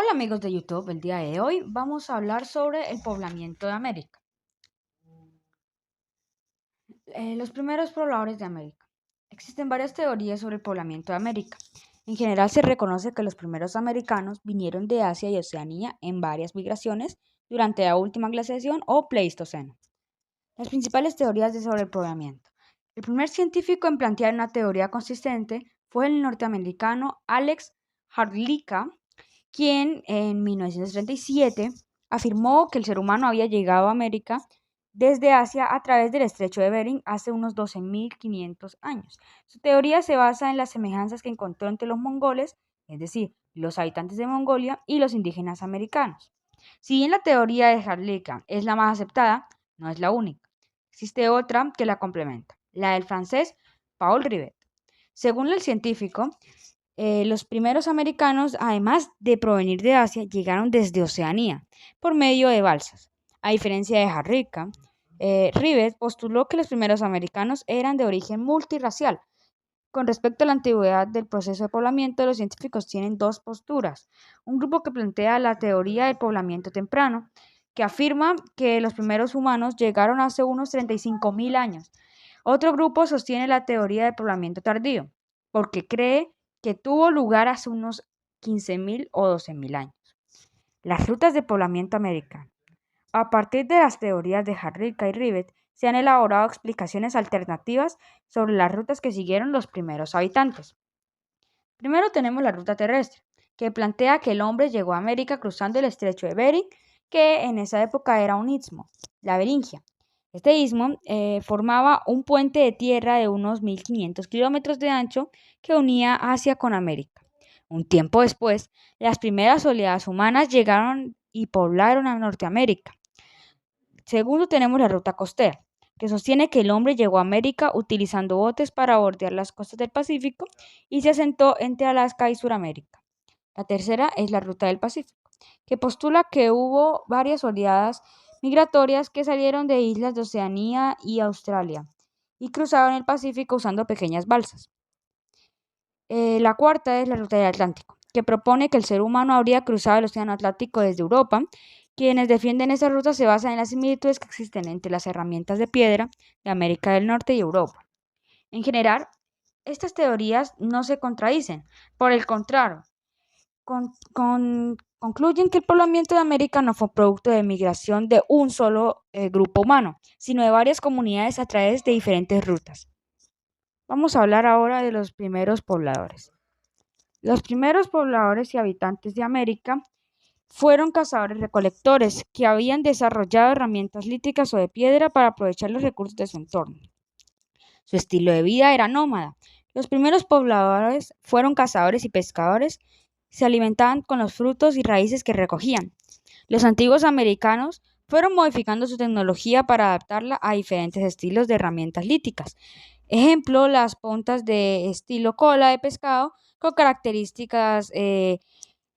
Hola amigos de YouTube, el día de hoy vamos a hablar sobre el poblamiento de América. Los primeros pobladores de América. Existen varias teorías sobre el poblamiento de América. En general se reconoce que los primeros americanos vinieron de Asia y Oceanía en varias migraciones durante la última glaciación o Pleistoceno. Las principales teorías sobre el poblamiento. El primer científico en plantear una teoría consistente fue el norteamericano Alex Hardlicka, quien en 1937 afirmó que el ser humano había llegado a América desde Asia a través del estrecho de Bering hace unos 12.500 años. Su teoría se basa en las semejanzas que encontró entre los mongoles, es decir, los habitantes de Mongolia, y los indígenas americanos. Si bien la teoría de Harlicka es la más aceptada, no es la única. Existe otra que la complementa, la del francés Paul Rivet. Según el científico, los primeros americanos, además de provenir de Asia, llegaron desde Oceanía por medio de balsas. A diferencia de Harricka, Rivet postuló que los primeros americanos eran de origen multirracial. Con respecto a la antigüedad del proceso de poblamiento, los científicos tienen dos posturas. Un grupo que plantea la teoría del poblamiento temprano, que afirma que los primeros humanos llegaron hace unos 35.000 años. Otro grupo sostiene la teoría del poblamiento tardío, porque cree que tuvo lugar hace unos 15.000 o 12.000 años. Las rutas de poblamiento americano. A partir de las teorías de Harricka y Rivet, se han elaborado explicaciones alternativas sobre las rutas que siguieron los primeros habitantes. Primero tenemos la ruta terrestre, que plantea que el hombre llegó a América cruzando el estrecho de Bering, que en esa época era un istmo, la Beringia. Este istmo formaba un puente de tierra de unos 1.500 kilómetros de ancho que unía Asia con América. Un tiempo después, las primeras oleadas humanas llegaron y poblaron a Norteamérica. Segundo, tenemos la ruta costera, que sostiene que el hombre llegó a América utilizando botes para bordear las costas del Pacífico y se asentó entre Alaska y Suramérica. La tercera es la ruta del Pacífico, que postula que hubo varias oleadas migratorias que salieron de islas de Oceanía y Australia y cruzaron el Pacífico usando pequeñas balsas. La cuarta es la ruta del Atlántico, que propone que el ser humano habría cruzado el Océano Atlántico desde Europa. Quienes defienden esa ruta se basan en las similitudes que existen entre las herramientas de piedra de América del Norte y Europa. En general, estas teorías no se contradicen, por el contrario, concluyen que el poblamiento de América no fue producto de migración de un solo grupo humano, sino de varias comunidades a través de diferentes rutas. Vamos a hablar ahora de los primeros pobladores. Los primeros pobladores y habitantes de América fueron cazadores-recolectores que habían desarrollado herramientas líticas o de piedra para aprovechar los recursos de su entorno. Su estilo de vida era nómada. Los primeros pobladores fueron cazadores y pescadores, se alimentaban con los frutos y raíces que recogían. Los antiguos americanos fueron modificando su tecnología para adaptarla a diferentes estilos de herramientas líticas. Ejemplo, las puntas de estilo cola de pescado con características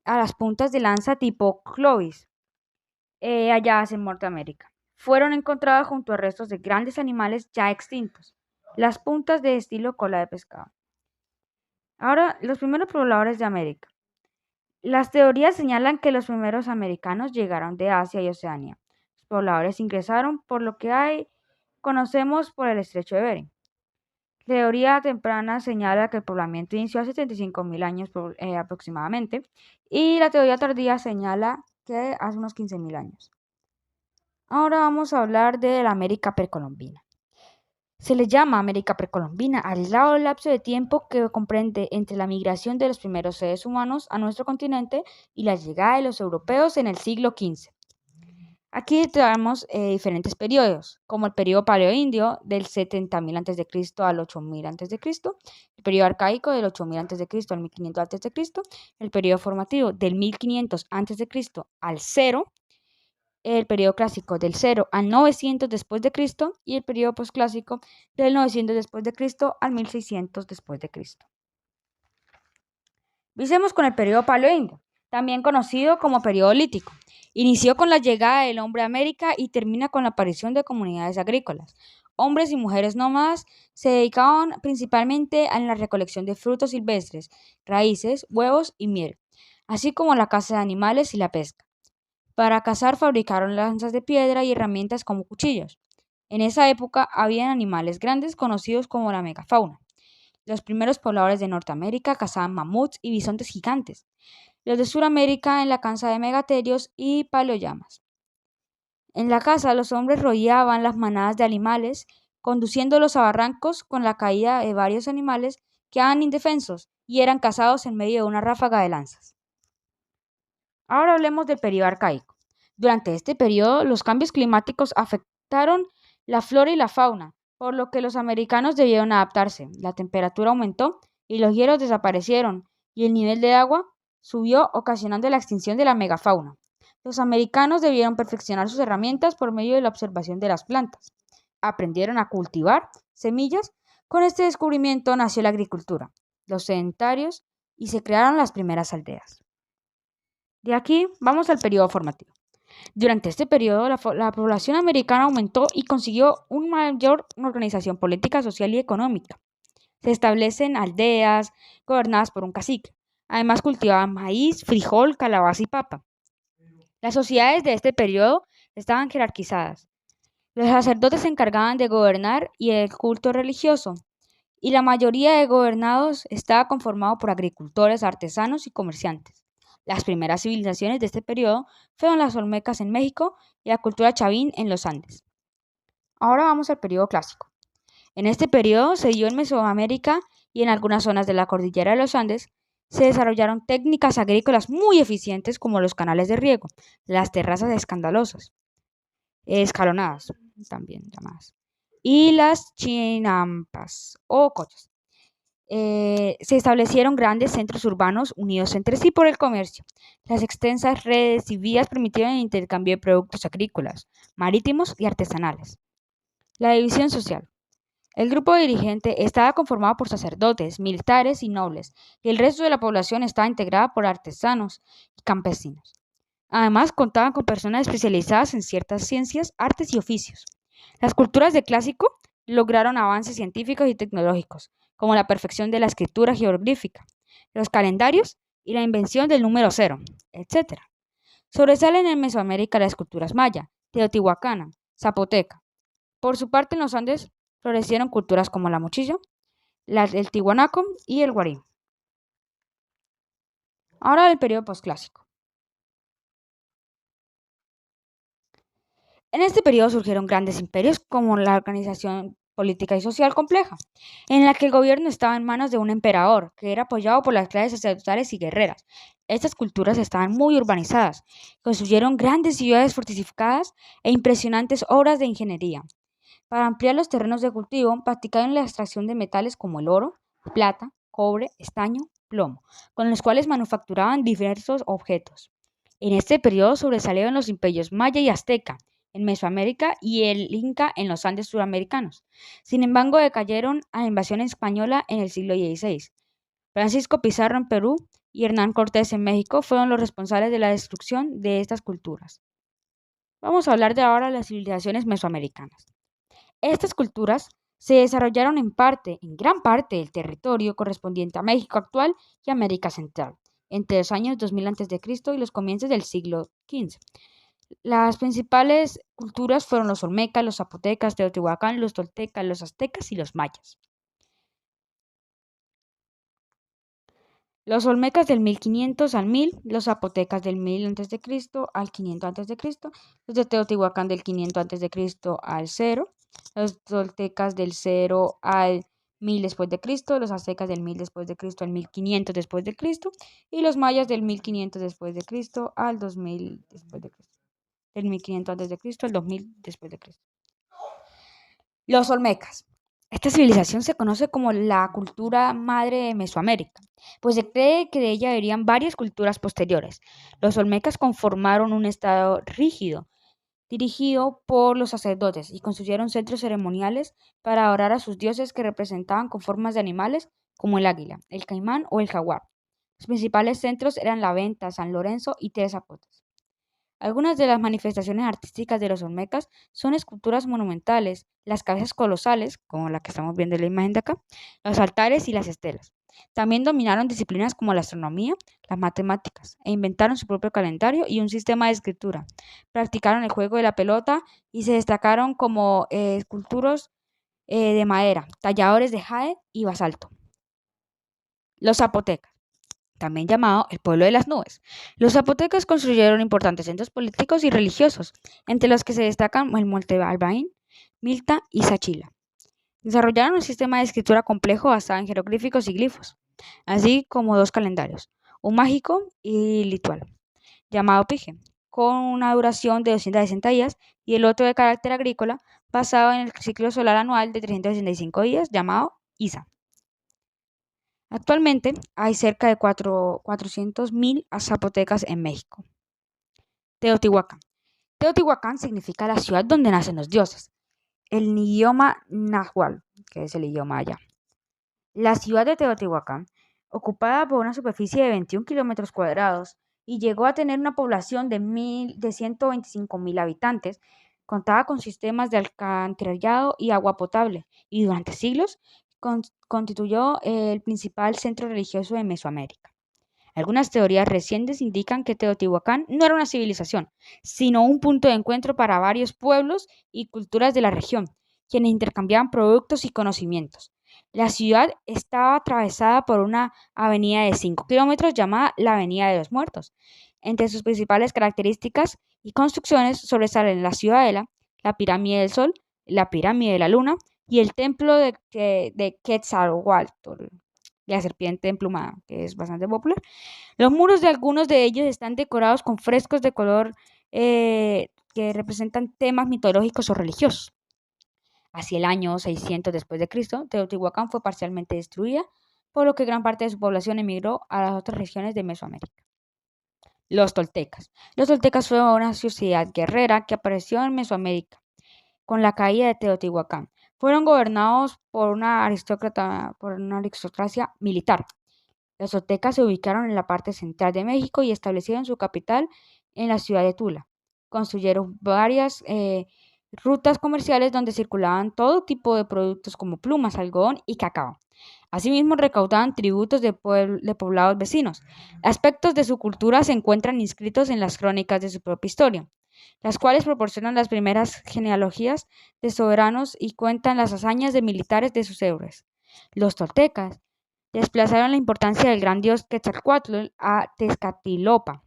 a las puntas de lanza tipo Clovis, halladas en Norteamérica. Fueron encontradas junto a restos de grandes animales ya extintos, las puntas de estilo cola de pescado. Ahora, los primeros pobladores de América. Las teorías señalan que los primeros americanos llegaron de Asia y Oceanía. Los pobladores ingresaron por lo que conocemos por el estrecho de Bering. La teoría temprana señala que el poblamiento inició hace 35.000 años aproximadamente, y la teoría tardía señala que hace unos 15.000 años. Ahora vamos a hablar de la América precolombina. Se le llama América precolombina al largo lapso de tiempo que comprende entre la migración de los primeros seres humanos a nuestro continente y la llegada de los europeos en el siglo XV. Aquí tenemos diferentes periodos, como el periodo paleoindio del 70.000 a.C. al 8.000 a.C., el periodo arcaico del 8.000 a.C. al 1.500 a.C., el periodo formativo del 1.500 a.C. al 0, el periodo clásico del 0 al 900 después de Cristo y el periodo posclásico del 900 después de Cristo al 1.600 después de Cristo. Empecemos con el periodo paleoindio, también conocido como periodo lítico. Inició con la llegada del hombre a América y termina con la aparición de comunidades agrícolas. Hombres y mujeres nómadas se dedicaban principalmente a la recolección de frutos silvestres, raíces, huevos y miel. así como la caza de animales y la pesca. Para cazar fabricaron lanzas de piedra y herramientas como cuchillos. En esa época habían animales grandes conocidos como la megafauna. Los primeros pobladores de Norteamérica cazaban mamuts y bisontes gigantes. Los de Sudamérica en la caza de megaterios y paleollamas. En la caza los hombres rodeaban las manadas de animales, conduciéndolos a barrancos con la caída de varios animales quedaban indefensos y eran cazados en medio de una ráfaga de lanzas. Ahora hablemos del periodo arcaico. Durante este periodo, los cambios climáticos afectaron la flora y la fauna, por lo que los americanos debieron adaptarse. La temperatura aumentó y los hielos desaparecieron, y el nivel de agua subió, ocasionando la extinción de la megafauna. Los americanos debieron perfeccionar sus herramientas por medio de la observación de las plantas. Aprendieron a cultivar semillas. Con este descubrimiento nació la agricultura, los sedentarios y se crearon las primeras aldeas. De aquí vamos al periodo formativo. Durante este periodo, la población americana aumentó y consiguió una mayor organización política, social y económica. Se establecen aldeas gobernadas por un cacique. Además, cultivaban maíz, frijol, calabaza y papa. Las sociedades de este periodo estaban jerarquizadas. Los sacerdotes se encargaban de gobernar y el culto religioso, y la mayoría de gobernados estaba conformado por agricultores, artesanos y comerciantes. Las primeras civilizaciones de este periodo fueron las olmecas en México y la cultura chavín en los Andes. Ahora vamos al periodo clásico. En este periodo se dio en Mesoamérica y en algunas zonas de la cordillera de los Andes se desarrollaron técnicas agrícolas muy eficientes como los canales de riego, las terrazas escalonadas, también llamadas, y las chinampas o cochas. Se establecieron grandes centros urbanos unidos entre sí por el comercio. Las extensas redes y vías permitieron el intercambio de productos agrícolas, marítimos y artesanales. La división social. El grupo dirigente estaba conformado por sacerdotes, militares y nobles, y el resto de la población estaba integrada por artesanos y campesinos. Además, contaban con personas especializadas en ciertas ciencias, artes y oficios. Las culturas de clásico lograron avances científicos y tecnológicos, como la perfección de la escritura jeroglífica, los calendarios y la invención del número cero, etc. Sobresalen en Mesoamérica las culturas maya, teotihuacana, zapoteca. Por su parte, en los Andes florecieron culturas como la mochilla, el tihuanaco y el guarí. Ahora del periodo posclásico. En este periodo surgieron grandes imperios como la organización política y social compleja, en la que el gobierno estaba en manos de un emperador, que era apoyado por las clases sacerdotales y guerreras. Estas culturas estaban muy urbanizadas, construyeron grandes ciudades fortificadas e impresionantes obras de ingeniería. Para ampliar los terrenos de cultivo, practicaron la extracción de metales como el oro, plata, cobre, estaño, plomo, con los cuales manufacturaban diversos objetos. En este periodo sobresalieron los imperios maya y azteca en Mesoamérica y el inca en los Andes suramericanos. Sin embargo, decayeron a la invasión española en el siglo XVI. Francisco Pizarro en Perú y Hernán Cortés en México fueron los responsables de la destrucción de estas culturas. Vamos a hablar de ahora de las civilizaciones mesoamericanas. Estas culturas se desarrollaron en gran parte del territorio correspondiente a México actual y América Central, entre los años 2000 a.C. y los comienzos del siglo XV. Las principales culturas fueron los olmecas, los zapotecas, teotihuacán, los toltecas, los aztecas y los mayas. Los olmecas del 1500 al 1000, los zapotecas del 1000 a.C. al 500 a.C., los de Teotihuacán del 500 a.C. al 0, los toltecas del 0 al 1000 después de Cristo, los aztecas del 1000 después de Cristo al 1500 después de Cristo y los mayas del 1500 después de Cristo al 2000 después de Cristo. Del 1500 antes de Cristo al 2000 después de Cristo. Los olmecas. Esta civilización se conoce como la cultura madre de Mesoamérica, pues se cree que de ella derivan varias culturas posteriores. Los olmecas conformaron un estado rígido, dirigido por los sacerdotes, y construyeron centros ceremoniales para adorar a sus dioses que representaban con formas de animales como el águila, el caimán o el jaguar. Los principales centros eran La Venta, San Lorenzo y Tres Zapotes. Algunas de las manifestaciones artísticas de los olmecas son esculturas monumentales, las cabezas colosales, como la que estamos viendo en la imagen de acá, los altares y las estelas. También dominaron disciplinas como la astronomía, las matemáticas, e inventaron su propio calendario y un sistema de escritura. Practicaron el juego de la pelota y se destacaron como esculturos de madera, talladores de jade y basalto. Los zapotecas, también llamado el pueblo de las nubes. Los zapotecas construyeron importantes centros políticos y religiosos, entre los que se destacan el Monte Albaín, Milta y Sachila. Desarrollaron un sistema de escritura complejo basado en jeroglíficos y glifos, así como dos calendarios, un mágico y litual, llamado Pige, con una duración de 260 días, y el otro de carácter agrícola, basado en el ciclo solar anual de 365 días, llamado Isa. Actualmente hay cerca de 400.000 zapotecas en México. Teotihuacán. Teotihuacán significa la ciudad donde nacen los dioses. El idioma náhuatl, que es el idioma allá. La ciudad de Teotihuacán, ocupada por una superficie de 21 kilómetros cuadrados y llegó a tener una población de 125.000 habitantes, contaba con sistemas de alcantarillado y agua potable, y durante siglos constituyó el principal centro religioso de Mesoamérica. Algunas teorías recientes indican que Teotihuacán no era una civilización, sino un punto de encuentro para varios pueblos y culturas de la región, quienes intercambiaban productos y conocimientos. La ciudad estaba atravesada por una avenida de 5 kilómetros llamada la Avenida de los Muertos. Entre sus principales características y construcciones sobresalen la Ciudadela, la Pirámide del Sol, la Pirámide de la Luna y el Templo de Quetzalcóatl, la serpiente emplumada, que es bastante popular. Los muros de algunos de ellos están decorados con frescos de color que representan temas mitológicos o religiosos. Hacia el año 600 después de Cristo, Teotihuacán fue parcialmente destruida, por lo que gran parte de su población emigró a las otras regiones de Mesoamérica. Los toltecas. Los toltecas fueron una sociedad guerrera que apareció en Mesoamérica con la caída de Teotihuacán. Fueron gobernados por una aristocracia militar. Los toltecas se ubicaron en la parte central de México y establecieron su capital en la ciudad de Tula. Construyeron varias rutas comerciales donde circulaban todo tipo de productos como plumas, algodón y cacao. Asimismo, recaudaban tributos de poblados vecinos. Aspectos de su cultura se encuentran inscritos en las crónicas de su propia historia, las cuales proporcionan las primeras genealogías de soberanos y cuentan las hazañas de militares de sus héroes. Los toltecas desplazaron la importancia del gran dios Quetzalcóatl a Tezcatlipoca,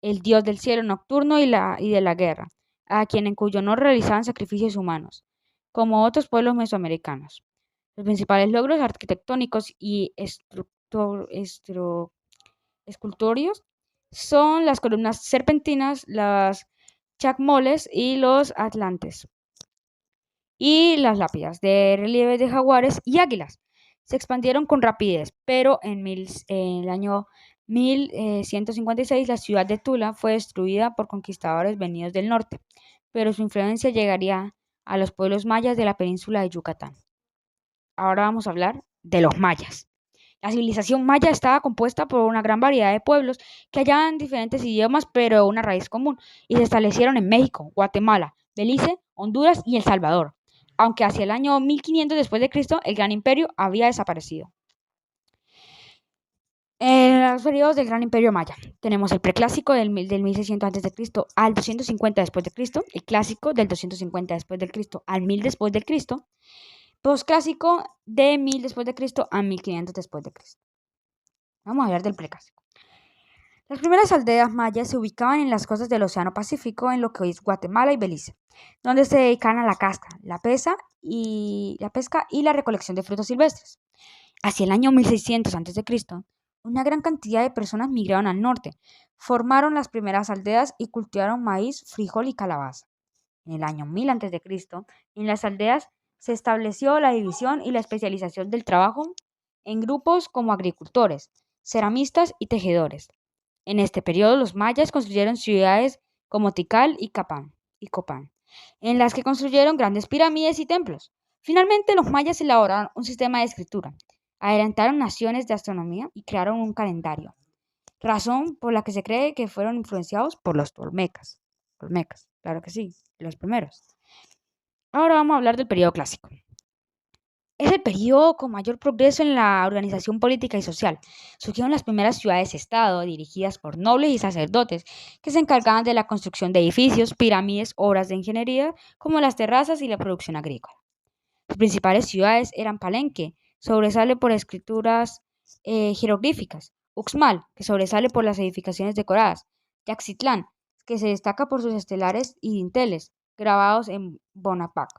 el dios del cielo nocturno y de la guerra, a quien en cuyo honor realizaban sacrificios humanos, como otros pueblos mesoamericanos. Los principales logros arquitectónicos y escultóricos son las columnas serpentinas, las chacmoles y los atlantes, y las lápidas de relieves de jaguares y águilas. Se expandieron con rapidez, pero en el año 1156 la ciudad de Tula fue destruida por conquistadores venidos del norte, pero su influencia llegaría a los pueblos mayas de la península de Yucatán. Ahora vamos a hablar de los mayas. La civilización maya estaba compuesta por una gran variedad de pueblos que hablaban diferentes idiomas, pero una raíz común, y se establecieron en México, Guatemala, Belice, Honduras y El Salvador, aunque hacia el año 1500 después de Cristo el Gran Imperio había desaparecido. En los periodos del Gran Imperio Maya tenemos el preclásico del 1600 a.C. al 250 después de Cristo, el clásico del 250 después de Cristo al 1000 después de Cristo, posclásico de 1000 después de Cristo a 1500 después de Cristo. Vamos a hablar del preclásico. Las primeras aldeas mayas se ubicaban en las costas del Océano Pacífico, en lo que hoy es Guatemala y Belice, donde se dedicaban a la caza, la pesca y la recolección de frutos silvestres. Hacia el año 1600 a.C., una gran cantidad de personas migraron al norte, formaron las primeras aldeas y cultivaron maíz, frijol y calabaza. En el año 1000 a.C., en las aldeas se estableció la división y la especialización del trabajo en grupos como agricultores, ceramistas y tejedores. En este periodo los mayas construyeron ciudades como Tikal y Copán, en las que construyeron grandes pirámides y templos. Finalmente los mayas elaboraron un sistema de escritura, adelantaron naciones de astronomía y crearon un calendario, razón por la que se cree que fueron influenciados por los tolmecas. Tolmecas, claro que sí, los primeros. Ahora vamos a hablar del periodo clásico. Es el periodo con mayor progreso en la organización política y social. Surgieron las primeras ciudades-estado dirigidas por nobles y sacerdotes que se encargaban de la construcción de edificios, pirámides, obras de ingeniería como las terrazas y la producción agrícola. Las principales ciudades eran Palenque, sobresale por escrituras jeroglíficas; Uxmal, que sobresale por las edificaciones decoradas; Yaxchitlán, que se destaca por sus estelares y dinteles grabados en Bonaparte.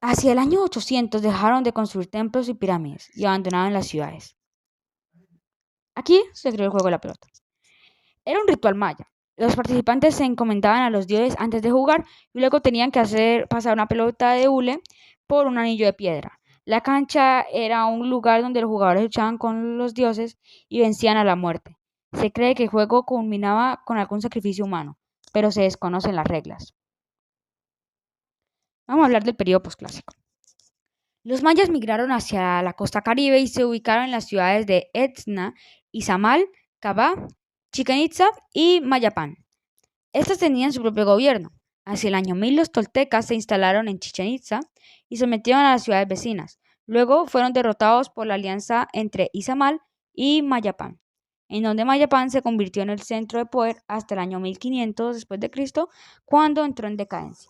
Hacia el año 800 dejaron de construir templos y pirámides y abandonaron las ciudades. Aquí se creó el juego de la pelota. Era un ritual maya. Los participantes se encomendaban a los dioses antes de jugar y luego tenían que hacer pasar una pelota de hule por un anillo de piedra. La cancha era un lugar donde los jugadores luchaban con los dioses y vencían a la muerte. Se cree que el juego culminaba con algún sacrificio humano, pero se desconocen las reglas. Vamos a hablar del periodo posclásico. Los mayas migraron hacia la costa caribe y se ubicaron en las ciudades de Etzna, Izamal, Cabá, Chichén Itzá y Mayapán. Estas tenían su propio gobierno. Hacia el año 1000 los toltecas se instalaron en Chichén Itzá y sometieron a las ciudades vecinas. Luego fueron derrotados por la alianza entre Izamal y Mayapán, en donde Mayapán se convirtió en el centro de poder hasta el año 1500 después de Cristo, cuando entró en decadencia.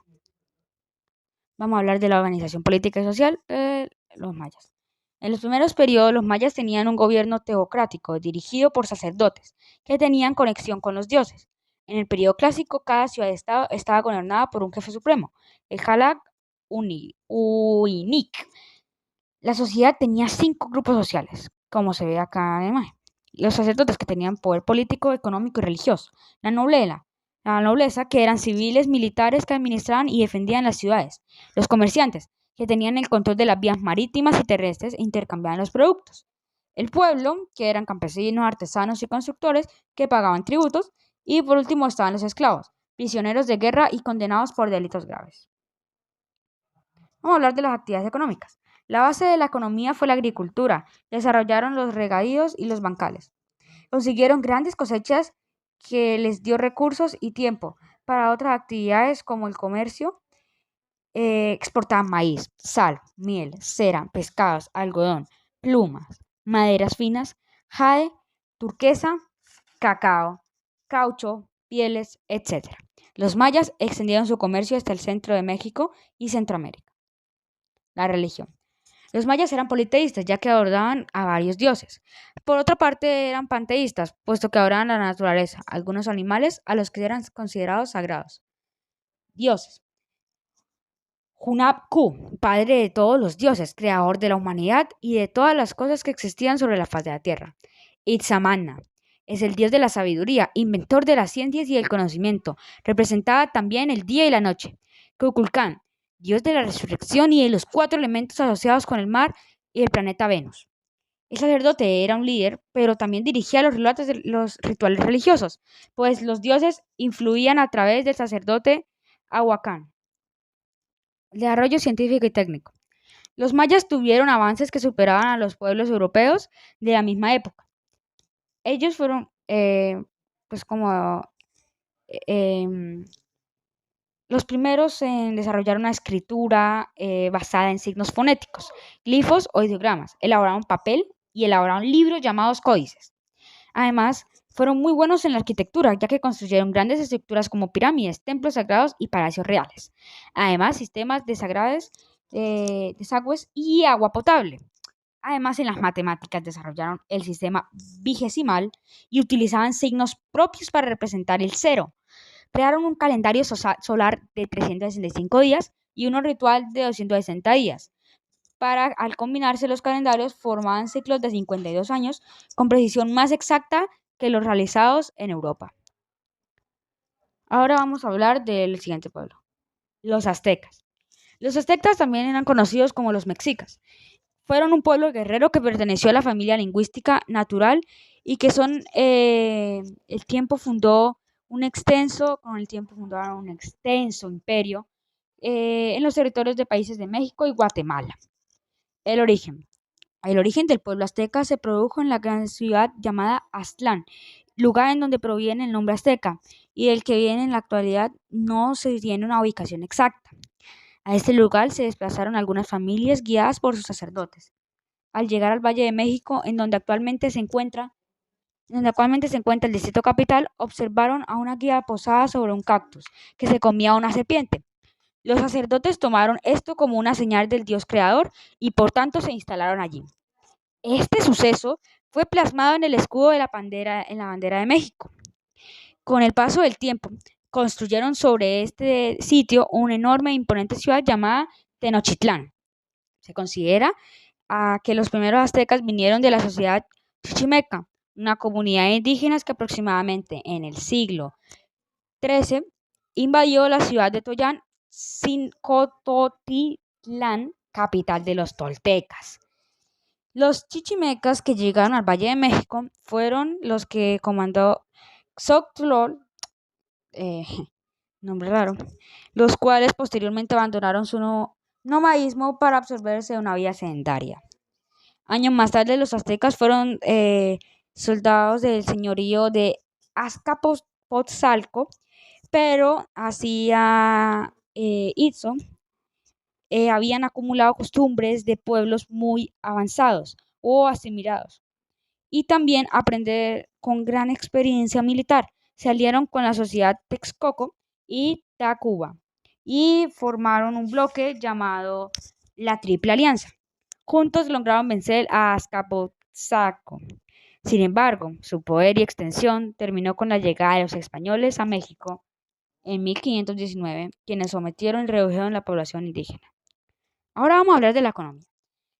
Vamos a hablar de la organización política y social de los mayas. En los primeros periodos, los mayas tenían un gobierno teocrático dirigido por sacerdotes que tenían conexión con los dioses. En el periodo clásico, cada ciudad-estado estaba gobernada por un jefe supremo, el Jalak Uinik. La sociedad tenía 5 grupos sociales, como se ve acá en la imagen. Los sacerdotes, que tenían poder político, económico y religioso; la nobleza, que eran civiles militares que administraban y defendían las ciudades; los comerciantes, que tenían el control de las vías marítimas y terrestres e intercambiaban los productos; el pueblo, que eran campesinos, artesanos y constructores que pagaban tributos; y por último estaban los esclavos, prisioneros de guerra y condenados por delitos graves. Vamos a hablar de las actividades económicas. La base de la economía fue la agricultura. Desarrollaron los regadíos y los bancales. Consiguieron grandes cosechas que les dio recursos y tiempo para otras actividades como el comercio. Exportaban maíz, sal, miel, cera, pescados, algodón, plumas, maderas finas, jade, turquesa, cacao, caucho, pieles, etc. Los mayas extendieron su comercio hasta el centro de México y Centroamérica. La religión. Los mayas eran politeístas, ya que adoraban a varios dioses. Por otra parte, eran panteístas, puesto que adoraban la naturaleza, algunos animales a los que eran considerados sagrados. Dioses. Hunab-Ku, padre de todos los dioses, creador de la humanidad y de todas las cosas que existían sobre la faz de la tierra. Itzamana es el dios de la sabiduría, inventor de las ciencias y del conocimiento. Representaba también el día y la noche. Kukulcán, dios de la resurrección y de los 4 elementos asociados con el mar y el planeta Venus. El sacerdote era un líder, pero también dirigía los rituales religiosos, pues los dioses influían a través del sacerdote Ahuacán. Desarrollo científico y técnico. Los mayas tuvieron avances que superaban a los pueblos europeos de la misma época. Ellos fueron, los primeros en desarrollar una escritura basada en signos fonéticos, glifos o ideogramas. Elaboraron papel y elaboraron libros llamados códices. Además, fueron muy buenos en la arquitectura, ya que construyeron grandes estructuras como pirámides, templos sagrados y palacios reales. Además, sistemas desagües y agua potable. Además, en las matemáticas desarrollaron el sistema vigesimal y utilizaban signos propios para representar el cero. Crearon un calendario solar de 365 días y uno ritual de 260 días. Al combinarse los calendarios, formaban ciclos de 52 años con precisión más exacta que los realizados en Europa. Ahora vamos a hablar del siguiente pueblo, los aztecas. Los aztecas también eran conocidos como los mexicas. Fueron un pueblo guerrero que perteneció a la familia lingüística natural y que con el tiempo fundaron un extenso imperio en los territorios de países de México y Guatemala. El origen. El origen del pueblo azteca se produjo en la gran ciudad llamada Aztlán, lugar en donde proviene el nombre azteca y del que viene en la actualidad no se tiene una ubicación exacta. A este lugar se desplazaron algunas familias guiadas por sus sacerdotes. Al llegar al Valle de México, en donde actualmente se encuentra el Distrito Capital, observaron a una guía posada sobre un cactus que se comía una serpiente. Los sacerdotes tomaron esto como una señal del Dios creador y por tanto se instalaron allí. Este suceso fue plasmado en el escudo de en la bandera de México. Con el paso del tiempo, construyeron sobre este sitio una enorme e imponente ciudad llamada Tenochtitlán. Se considera que los primeros aztecas vinieron de la sociedad chichimeca, una comunidad de indígenas que aproximadamente en el siglo XIII invadió la ciudad de Toyán, Cincototitlán, capital de los toltecas. Los chichimecas que llegaron al Valle de México fueron los que comandó Xochitl, eh, nombre raro, los cuales posteriormente abandonaron su nomadismo para absorberse de una vida sedentaria. Años más tarde, los aztecas fueron soldados del señorío de Azcapotzalco, pero hacia Itzo habían acumulado costumbres de pueblos muy avanzados o asimilados, y también aprender con gran experiencia militar. Se aliaron con la sociedad Texcoco y Tacuba y formaron un bloque llamado la Triple Alianza. Juntos lograron vencer a Azcapotzalco. Sin embargo, su poder y extensión terminó con la llegada de los españoles a México en 1519, quienes sometieron y redujeron la población indígena. Ahora vamos a hablar de la economía.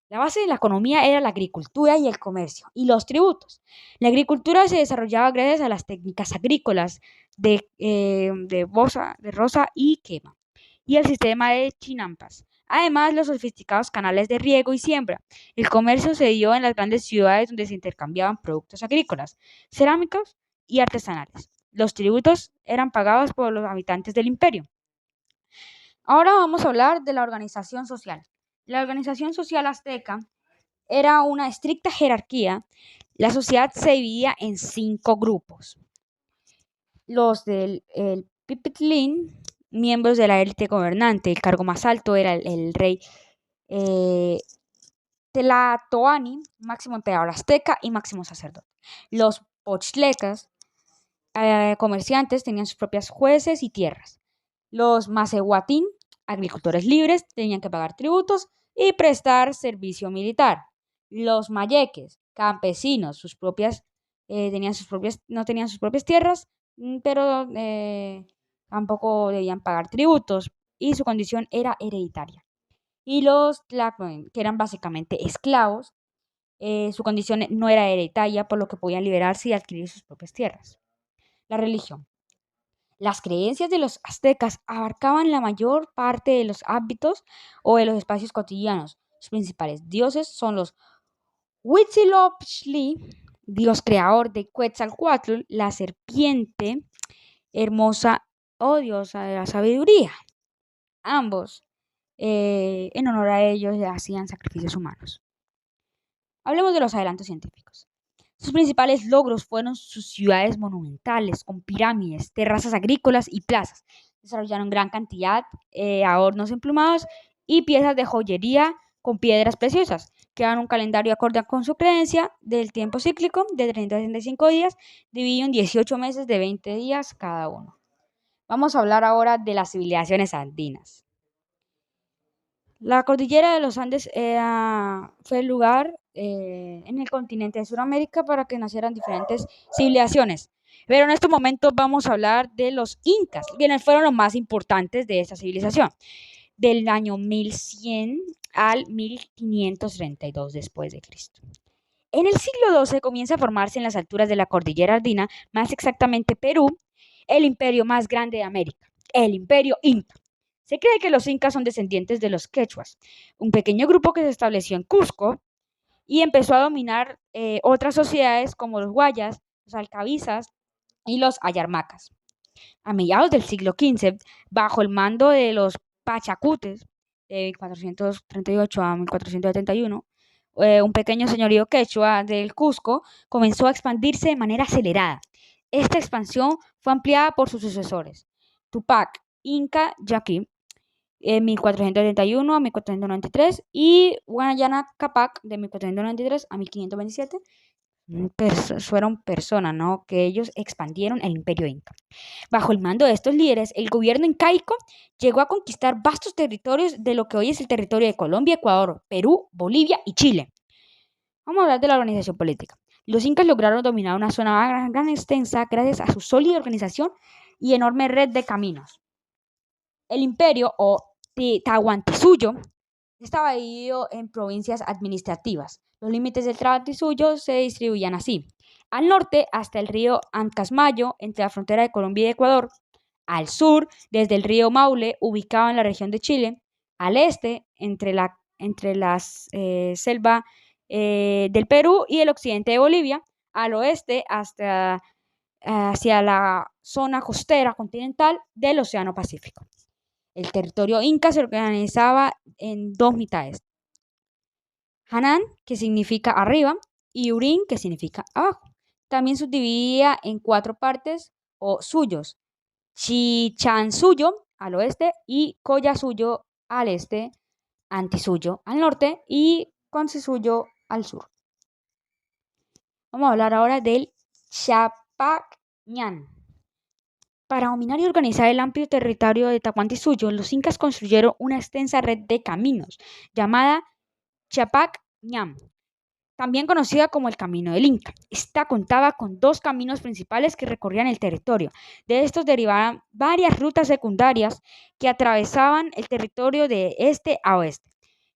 La base de la economía era la agricultura y el comercio, y los tributos. La agricultura se desarrollaba gracias a las técnicas agrícolas de roza y quema, y el sistema de chinampas. Además, los sofisticados canales de riego y siembra. El comercio se dio en las grandes ciudades donde se intercambiaban productos agrícolas, cerámicos y artesanales. Los tributos eran pagados por los habitantes del imperio. Ahora vamos a hablar de la organización social. La organización social azteca era una estricta jerarquía. La sociedad se dividía en 5 grupos. Los del Pipitlín, miembros de la élite gobernante. El cargo más alto era el rey Tlatoani, máximo emperador azteca y máximo sacerdote. Los pochlecas, comerciantes, tenían sus propios jueces y tierras. Los macehuatín, agricultores libres, tenían que pagar tributos y prestar servicio militar. Los mayeques, campesinos, no tenían sus propias tierras, pero tampoco debían pagar tributos y su condición era hereditaria. Y los tlacnoen, que eran básicamente esclavos, su condición no era hereditaria, por lo que podían liberarse y adquirir sus propias tierras. La religión. Las creencias de los aztecas abarcaban la mayor parte de los hábitos o de los espacios cotidianos. Los principales dioses son los Huitzilopochtli, dios creador de Quetzalcóatl, la serpiente hermosa o diosa de la sabiduría. Ambos, en honor a ellos, hacían sacrificios humanos. Hablemos de los adelantos científicos. Sus principales logros fueron sus ciudades monumentales, con pirámides, terrazas agrícolas y plazas. Desarrollaron gran cantidad de adornos emplumados y piezas de joyería con piedras preciosas. Crearon un calendario acorde con su creencia del tiempo cíclico de 30 a 65 días, dividido en 18 meses de 20 días cada uno. Vamos a hablar ahora de las civilizaciones andinas. La cordillera de los Andes fue el lugar en el continente de Sudamérica para que nacieran diferentes civilizaciones. Pero en este momento vamos a hablar de los incas, quienes fueron los más importantes de esta civilización, del año 1100 al 1532 después de Cristo. En el siglo XII comienza a formarse en las alturas de la cordillera andina, más exactamente Perú, el imperio más grande de América, el imperio inca. Se cree que los incas son descendientes de los quechuas, un pequeño grupo que se estableció en Cusco y empezó a dominar otras sociedades como los guayas, los alcabizas y los ayarmacas. A mediados del siglo XV, bajo el mando de los pachacutes, de 1438 a 1471, un pequeño señorío quechua del Cusco comenzó a expandirse de manera acelerada. Esta expansión fue ampliada por sus sucesores, Tupac Inca Yaqui, en 1431 a 1493 y Guayana Capac de 1493 a 1527. Fueron personas, ¿no?, que ellos expandieron el imperio inca. Bajo el mando de estos líderes, el gobierno incaico llegó a conquistar vastos territorios de lo que hoy es el territorio de Colombia, Ecuador, Perú, Bolivia y Chile. Vamos a hablar de la organización política. Los incas lograron dominar una zona gran extensa gracias a su sólida organización y enorme red de caminos. El imperio o Tahuantinsuyo estaba dividido en provincias administrativas. Los límites del Tahuantinsuyo se distribuían así: al norte hasta el río Ancasmayo, entre la frontera de Colombia y Ecuador; al sur desde el río Maule, ubicado en la región de Chile; al este entre la selva del Perú y el occidente de Bolivia; al oeste hacia la zona costera continental del Océano Pacífico. El territorio inca se organizaba en dos mitades: Hanán, que significa arriba, y Urín, que significa abajo. También subdividía en cuatro partes o suyos: Chichansuyo al oeste y Collasuyo al este, Antisuyo al norte y Concisuyo al sur. Vamos a hablar ahora del Chapacñán. Para dominar y organizar el amplio territorio de Tahuantinsuyo, los incas construyeron una extensa red de caminos llamada Chapacñán, también conocida como el Camino del Inca. Esta contaba con dos caminos principales que recorrían el territorio. De estos derivaban varias rutas secundarias que atravesaban el territorio de este a oeste.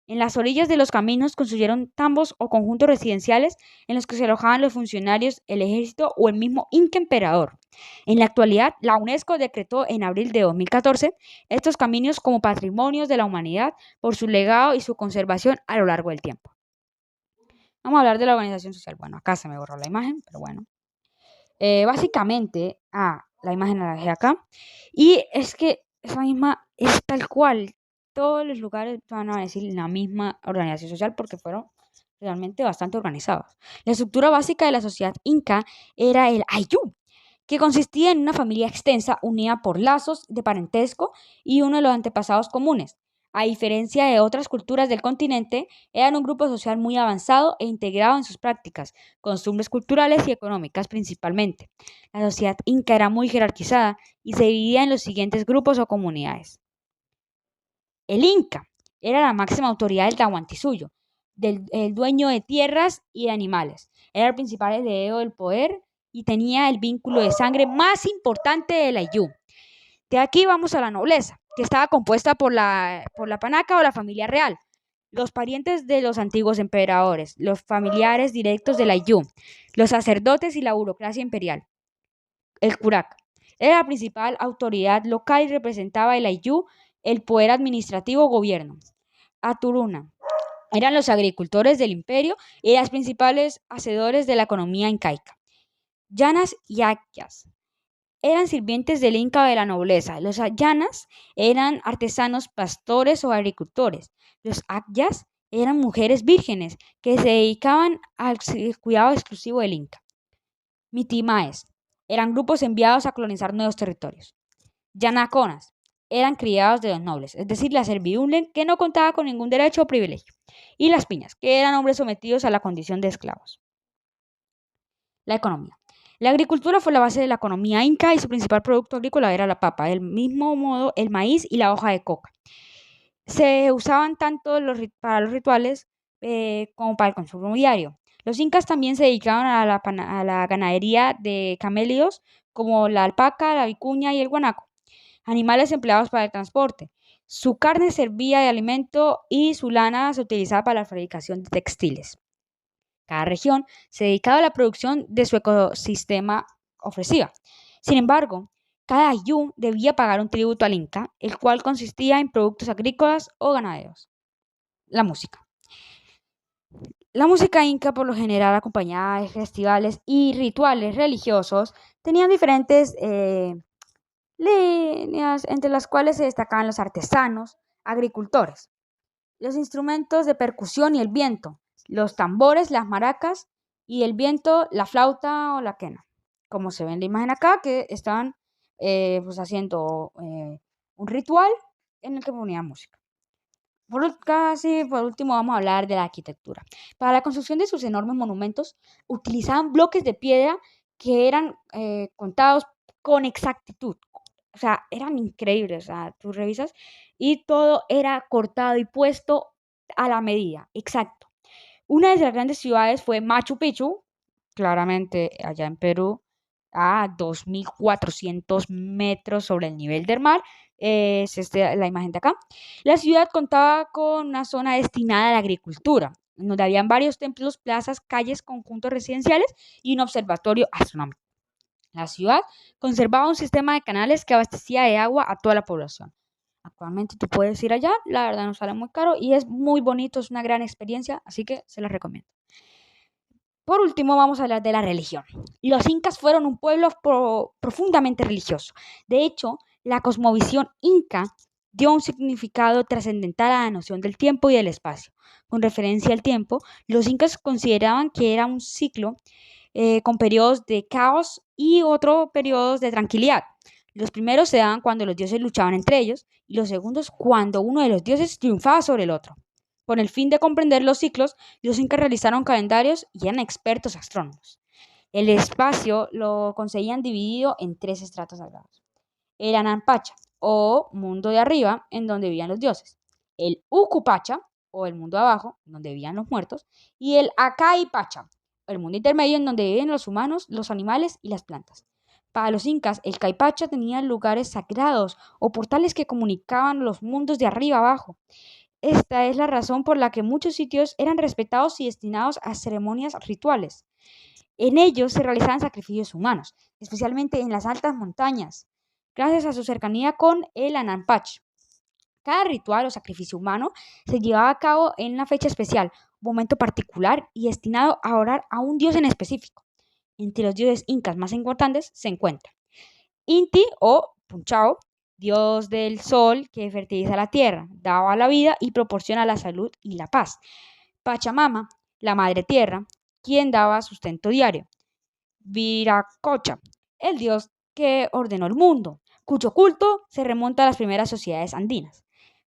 En las orillas de los caminos construyeron tambos o conjuntos residenciales en los que se alojaban los funcionarios, el ejército o el mismo Inca emperador. En la actualidad, la UNESCO decretó en abril de 2014 estos caminos como patrimonios de la humanidad por su legado y su conservación a lo largo del tiempo. Vamos a hablar de la organización social. Bueno, acá se me borró la imagen, pero bueno. Básicamente, la imagen la dejé acá. Y es que esa misma es tal cual. Todos los lugares van a decir la misma organización social porque fueron realmente bastante organizados. La estructura básica de la sociedad inca era el ayú, que consistía en una familia extensa unida por lazos de parentesco y uno de los antepasados comunes. A diferencia de otras culturas del continente, eran un grupo social muy avanzado e integrado en sus prácticas, costumbres culturales y económicas principalmente. La sociedad inca era muy jerarquizada y se dividía en los siguientes grupos o comunidades. El inca era la máxima autoridad del Tahuantinsuyo, el dueño de tierras y de animales. Era el principal heredero del poder y tenía el vínculo de sangre más importante de la Ayú. De aquí vamos a la nobleza, que estaba compuesta por la panaca o la familia real, los parientes de los antiguos emperadores, los familiares directos de la Ayú, los sacerdotes y la burocracia imperial. El curac era la principal autoridad local y representaba el Ayú, el poder administrativo o gobierno. Aturuna eran los agricultores del imperio y los principales hacedores de la economía incaica. Llanas y Akyas eran sirvientes del Inca o de la nobleza. Los Llanas eran artesanos, pastores o agricultores. Los Akyas eran mujeres vírgenes que se dedicaban al cuidado exclusivo del Inca. Mitimaes eran grupos enviados a colonizar nuevos territorios. Yanaconas eran criados de los nobles, es decir, la servidumbre que no contaba con ningún derecho o privilegio. Y las piñas, que eran hombres sometidos a la condición de esclavos. La economía. La agricultura fue la base de la economía inca y su principal producto agrícola era la papa, del mismo modo el maíz y la hoja de coca. Se usaban tanto para los rituales como para el consumo diario. Los incas también se dedicaban a la ganadería de camélidos como la alpaca, la vicuña y el guanaco, animales empleados para el transporte. Su carne servía de alimento y su lana se utilizaba para la fabricación de textiles. Cada región se dedicaba a la producción de su ecosistema ofrecida. Sin embargo, cada ayú debía pagar un tributo al Inca, el cual consistía en productos agrícolas o ganaderos. La música. La música inca, por lo general acompañada de festivales y rituales religiosos, tenían diferentes líneas, entre las cuales se destacaban los artesanos, agricultores, los instrumentos de percusión y el viento, los tambores, las maracas y el viento, la flauta o la quena, como se ve en la imagen acá, que estaban haciendo un ritual en el que ponían música. Por último, vamos a hablar de la arquitectura. Para la construcción de sus enormes monumentos, utilizaban bloques de piedra que eran contados con exactitud. O sea, eran increíbles. O sea, tú revisas y todo era cortado y puesto a la medida, exacto. Una de las grandes ciudades fue Machu Picchu, claramente allá en Perú, a 2.400 metros sobre el nivel del mar. Es la imagen de acá. La ciudad contaba con una zona destinada a la agricultura, donde habían varios templos, plazas, calles, conjuntos residenciales y un observatorio astronómico. La ciudad conservaba un sistema de canales que abastecía de agua a toda la población. Actualmente tú puedes ir allá, la verdad no sale muy caro y es muy bonito, es una gran experiencia, así que se las recomiendo. Por último, vamos a hablar de la religión. Los incas fueron un pueblo profundamente religioso. De hecho, la cosmovisión inca dio un significado trascendental a la noción del tiempo y del espacio. Con referencia al tiempo, los incas consideraban que era un ciclo con periodos de caos y otros periodos de tranquilidad. Los primeros se daban cuando los dioses luchaban entre ellos y los segundos cuando uno de los dioses triunfaba sobre el otro. Con el fin de comprender los ciclos, los incas realizaron calendarios y eran expertos astrónomos. El espacio lo conseguían dividido en tres estratos sagrados. El Ananpacha, o mundo de arriba, en donde vivían los dioses. El Ukupacha, o el mundo de abajo, en donde vivían los muertos. Y el Acaipacha, el mundo intermedio, en donde viven los humanos, los animales y las plantas. Para los incas, el Caipacha tenía lugares sagrados o portales que comunicaban los mundos de arriba a abajo. Esta es la razón por la que muchos sitios eran respetados y destinados a ceremonias rituales. En ellos se realizaban sacrificios humanos, especialmente en las altas montañas, gracias a su cercanía con el Ananpach. Cada ritual o sacrificio humano se llevaba a cabo en una fecha especial, un momento particular y destinado a orar a un dios en específico. Entre los dioses incas más importantes se encuentran Inti o Punchao, dios del sol que fertiliza la tierra, daba la vida y proporciona la salud y la paz. Pachamama, la madre tierra, quien daba sustento diario. Viracocha, el dios que ordenó el mundo, cuyo culto se remonta a las primeras sociedades andinas.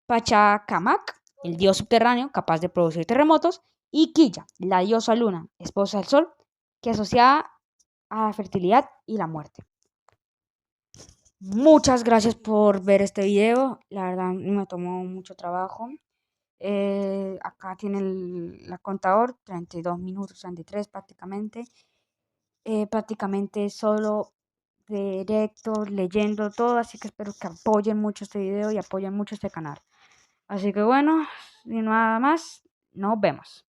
Pachacamac, el dios subterráneo capaz de producir terremotos. Y Quilla, la diosa luna, esposa del sol, que asociaba a la fertilidad y la muerte. Muchas gracias por ver este video. La verdad me tomó mucho trabajo. Acá tiene el contador, 32 minutos, 33 prácticamente. Prácticamente solo directo, leyendo todo. Así que espero que apoyen mucho este video y apoyen mucho este canal. Así que bueno, sin nada más, nos vemos.